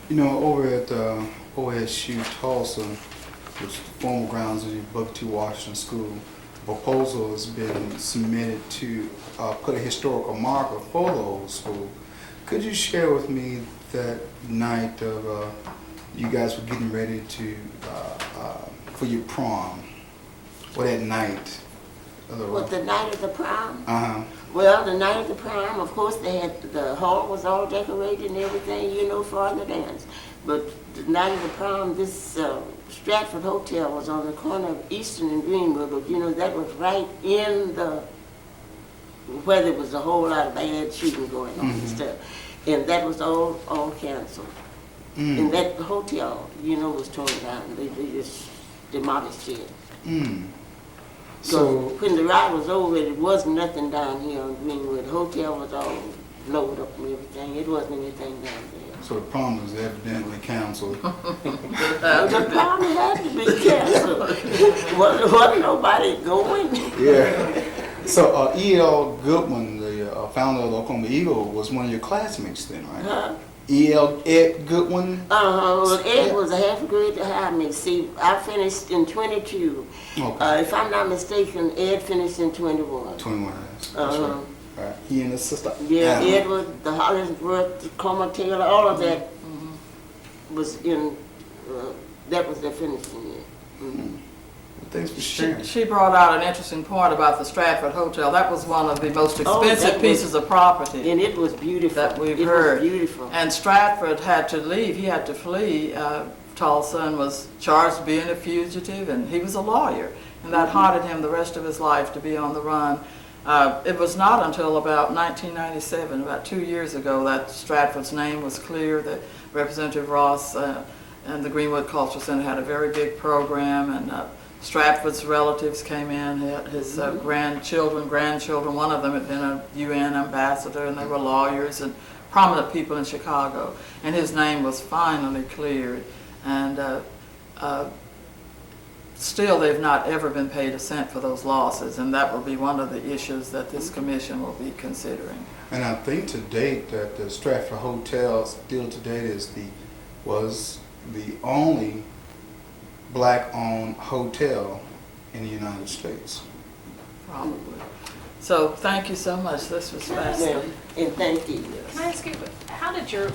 You know, over at OSU Tulsa, which is the former grounds of the Booker T. Washington School, a proposal has been submitted to put a historical marker for the old school. Could you share with me that night of you guys were getting ready to for your prom? Or that night of the What, the night of the prom? Uh-huh. Well, the night of the prom, of course, they had, the hall was all decorated and everything, you know, for the dance. But the night of the prom, this Stratford Hotel was on the corner of Eastern and Greenwood. But, you know, that was right in the, where there was a whole lot of bad shooting going on and stuff. And that was all canceled. And that hotel, you know, was torn down. They just demolished it. So when the ride was over, it wasn't nothing down here on Greenwood. The hotel was all blowed up and everything. It wasn't anything down there. So the prom was evidently canceled. The prom had to be canceled. wasn't nobody going. Yeah. So E.L. Goodwin, the founder of the Oklahoma Eagle, was one of your classmates then, right? Huh? E.L. Ed Goodwin? Well, Ed was a half a grade behind me. See, I finished in 22. Okay. If I'm not mistaken, Ed finished in 21. 21. That's right. Right. He and his sister. Yeah, Anna. Edward, the Hollingsworth, the Coma Taylor, all of that was in, that was their finishing year. Thanks for sharing. She brought out an interesting point about the Stratford Hotel. That was one of the most Oh, expensive that pieces of property And it was beautiful. that we've it heard. was beautiful. And Stratford had to leave. He had to flee Tulsa and was charged with being a fugitive, and he was a lawyer. And that haunted him the rest of his life to be on the run. It was not until about 1997, about 2 years ago, that Stratford's name was clear, that Representative Ross and the Greenwood Cultural Center had a very big program, and Stratford's relatives came in, his grandchildren, one of them had been a UN ambassador, and they were lawyers and prominent people in Chicago. And his name was finally cleared. And still, they've not ever been paid a cent for those losses, and that will be one of the issues that this commission will be considering. And I think to date that the Stratford Hotel still to date was the only black-owned hotel in the United States. Probably. So thank you so much. This was fascinating. And thank you. Can I ask you, how did your